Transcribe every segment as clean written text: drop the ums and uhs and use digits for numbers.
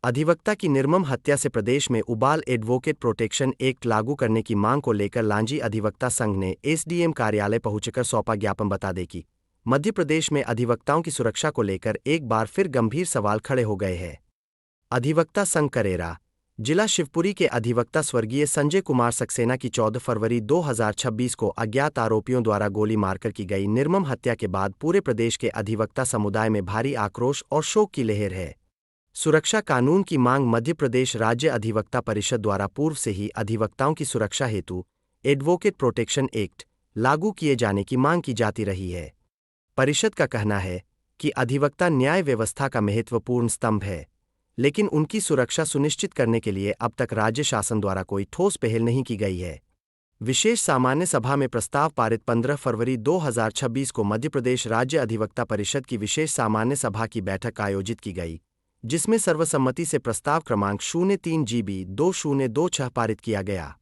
अधिवक्ता की निर्मम हत्या से प्रदेश में उबाल। एडवोकेट प्रोटेक्शन एक्ट लागू करने की मांग को लेकर लांजी अधिवक्ता संघ ने एसडीएम कार्यालय पहुंचकर सौंपा ज्ञापन। बता दें कि मध्य प्रदेश में अधिवक्ताओं की सुरक्षा को लेकर एक बार फिर गंभीर सवाल खड़े हो गए हैं। अधिवक्ता संघ करेरा जिला शिवपुरी के अधिवक्ता स्वर्गीय संजय कुमार सक्सेना की 14 फरवरी 2026 को अज्ञात आरोपियों द्वारा गोली मारकर की गई निर्मम हत्या के बाद पूरे प्रदेश के अधिवक्ता समुदाय में भारी आक्रोश और शोक की लहर है। सुरक्षा कानून की मांग मध्य प्रदेश राज्य अधिवक्ता परिषद द्वारा पूर्व से ही अधिवक्ताओं की सुरक्षा हेतु एडवोकेट प्रोटेक्शन एक्ट लागू किए जाने की मांग की जाती रही है। परिषद का कहना है कि अधिवक्ता न्याय व्यवस्था का महत्वपूर्ण स्तंभ है, लेकिन उनकी सुरक्षा सुनिश्चित करने के लिए अब तक राज्य शासन द्वारा कोई ठोस पहल नहीं की गई है। विशेष सामान्य सभा में प्रस्ताव पारित 15 फरवरी 2026 को मध्य प्रदेश राज्य अधिवक्ता परिषद की विशेष सामान्य सभा की बैठक आयोजित की गई, जिसमें सर्वसम्मति से प्रस्ताव क्रमांक 03GB2026 पारित किया गया।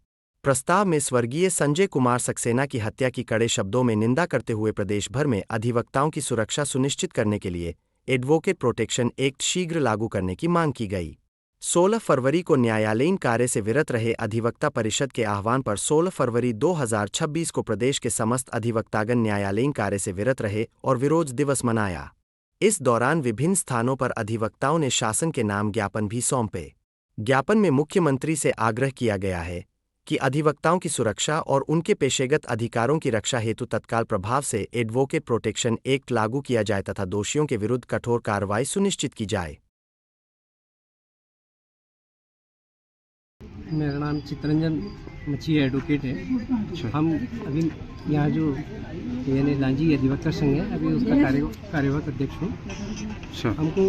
प्रस्ताव में स्वर्गीय संजय कुमार सक्सेना की हत्या की कड़े शब्दों में निंदा करते हुए प्रदेश भर में अधिवक्ताओं की सुरक्षा सुनिश्चित करने के लिए एडवोकेट प्रोटेक्शन एक्ट शीघ्र लागू करने की मांग की गई। 16 फरवरी को न्यायालयीन कार्य से विरत रहे अधिवक्ता परिषद के आह्वान पर 16 फरवरी 2026 को प्रदेश के समस्त अधिवक्तागण न्यायालयीन कार्य से विरत रहे और विरोध दिवस मनाया। इस दौरान विभिन्न स्थानों पर अधिवक्ताओं ने शासन के नाम ज्ञापन भी सौंपे। ज्ञापन में मुख्यमंत्री से आग्रह किया गया है कि अधिवक्ताओं की सुरक्षा और उनके पेशेगत अधिकारों की रक्षा हेतु तत्काल प्रभाव से एडवोकेट प्रोटेक्शन एक्ट लागू किया जाए तथा दोषियों के विरुद्ध कठोर कार्रवाई सुनिश्चित की जाए। मेरा नाम चित्तरंजन मच्छी एडवोकेट है। हम अभी यहाँ जो यानी लांजी अधिवक्ता संघ है, अभी उसका कार्यवाहक अध्यक्ष हूँ। हमको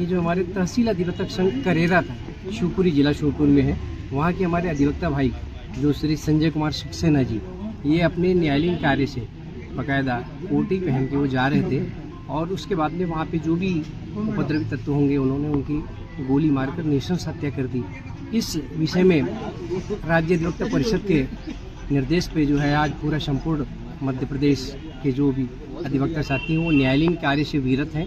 ये जो हमारे तहसील अधिवक्ता संघ करेरा था, शिवपुरी जिला शिवपुर में है, वहाँ के हमारे अधिवक्ता भाई जो श्री संजय कुमार सक्सेना जी, ये अपने न्यायालयीन कार्य से बाकायदा कोटी पहन के वो जा रहे थे और उसके बाद में वहाँ पे जो भी उपद्रवी तत्व होंगे उन्होंने उनकी गोली मारकर नृशंस हत्या कर दी। इस विषय में राज्य अधिवक्ता परिषद के निर्देश पे जो है आज पूरा संपूर्ण मध्य प्रदेश के जो भी अधिवक्ता साथी हैं वो न्यायालयीन कार्य से विरत हैं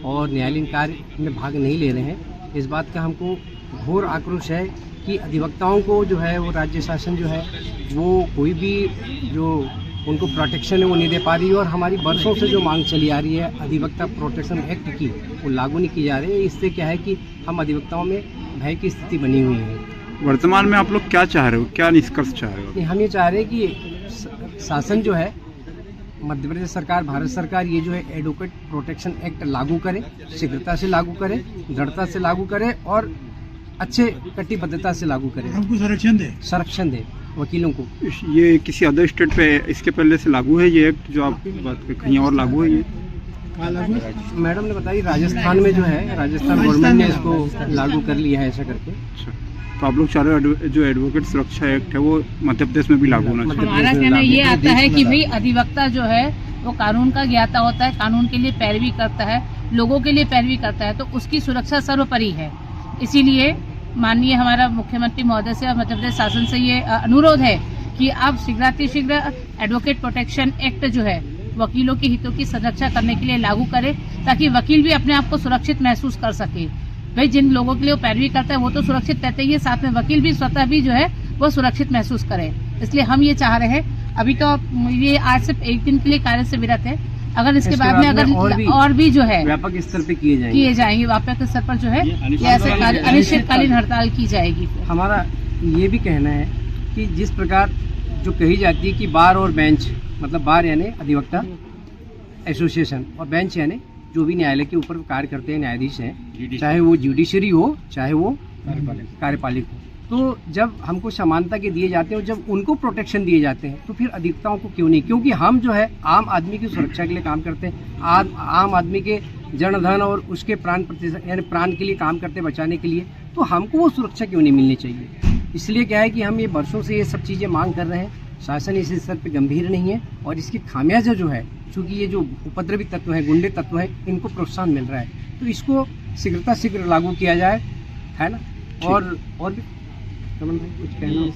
और न्यायालयीन कार्य में भाग नहीं ले रहे हैं। इस बात का हमको घोर आक्रोश है कि अधिवक्ताओं को जो है वो राज्य शासन जो है वो कोई भी जो उनको प्रोटेक्शन है वो नहीं दे पा रही है और हमारी बरसों से जो मांग चली आ रही है अधिवक्ता प्रोटेक्शन एक्ट की, वो लागू नहीं की जा रही है। इससे क्या है कि हम अधिवक्ताओं में भय की स्थिति बनी हुई है। वर्तमान में आप लोग क्या चाह रहे हो, क्या निष्कर्ष चाह रहे हो? हम ये चाह रहे हैं कि शासन जो है मध्य प्रदेश सरकार, भारत सरकार ये जो है एडवोकेट प्रोटेक्शन एक्ट लागू करे, शीघ्रता से लागू करे, दृढ़ता से लागू करे और अच्छे कटिबद्धता से लागू करे। हमको संरक्षण दे वकीलों को। ये किसी अदर स्टेट पे इसके पहले से लागू है ये एक्ट जो आप बात कर, कहीं और लागू है ये? मैडम ने बताई राजस्थान में जो है, राजस्थान गवर्नमेंट ने इसको लागू कर लिया है ऐसा करके। अच्छा, तो आप लोग चाह रहे हो जो एडवोकेट सुरक्षा एक्ट है वो मध्य प्रदेश में भी लागू होना चाहिए? हमारा कहना ये आता है कि भाई अधिवक्ता जो है वो कानून का ज्ञाता होता है, कानून के लिए पैरवी करता है, लोगों के लिए पैरवी करता है, तो उसकी सुरक्षा सर्वोपरि है। इसीलिए माननीय हमारा मुख्यमंत्री महोदय से और मध्य प्रदेश शासन से ये अनुरोध है कि अब शीघ्र एडवोकेट प्रोटेक्शन एक्ट जो है वकीलों के हितों की संरक्षा करने के लिए लागू करे, ताकि वकील भी अपने आप को सुरक्षित महसूस कर सके। भाई जिन लोगों के लिए वो पैरवी करता है वो तो सुरक्षित रहते ही है, साथ में वकील भी स्वतः भी जो है वो सुरक्षित महसूस करे। इसलिए हम ये चाह रहे हैं, अभी तो ये आज सिर्फ एक दिन के लिए कार्य से विरत है, अगर इसके बाद में अगर और भी जो है व्यापक स्तर पे किए जाएंगे व्यापक स्तर पर जो है ऐसे अनिश्चितकालीन हड़ताल की जाएगी। हमारा ये भी कहना है कि जिस प्रकार जो कही जाती है कि बार और बेंच, मतलब बार यानी अधिवक्ता एसोसिएशन और बेंच यानी जो भी न्यायालय के ऊपर कार्य करते हैं न्यायाधीश हैं, चाहे वो जुडिशरी हो चाहे वो कार्यपालिक हो, तो जब हमको समानता के दिए जाते हैं और जब उनको प्रोटेक्शन दिए जाते हैं तो फिर अधिवक्ताओं को क्यों नहीं? क्योंकि हम जो है आम आदमी की सुरक्षा के लिए काम करते हैं, आम आदमी के जन धन और उसके प्राण प्रतिष्ठा यानी प्राण के लिए काम करते हैं बचाने के लिए, तो हमको वो सुरक्षा क्यों नहीं मिलनी चाहिए? इसलिए क्या है कि हम ये वर्षों से ये सब चीज़ें मांग कर रहे हैं। शासन इस स्तर पर गंभीर नहीं है और इसकी खामियाजा जो है, चूँकि ये जो उपद्रवी तत्व है, गुंडे तत्व है, इनको प्रोत्साहन मिल रहा है, तो इसको शीघ्र लागू किया जाए, है ना। और भी कमल भाई कुछ कहना?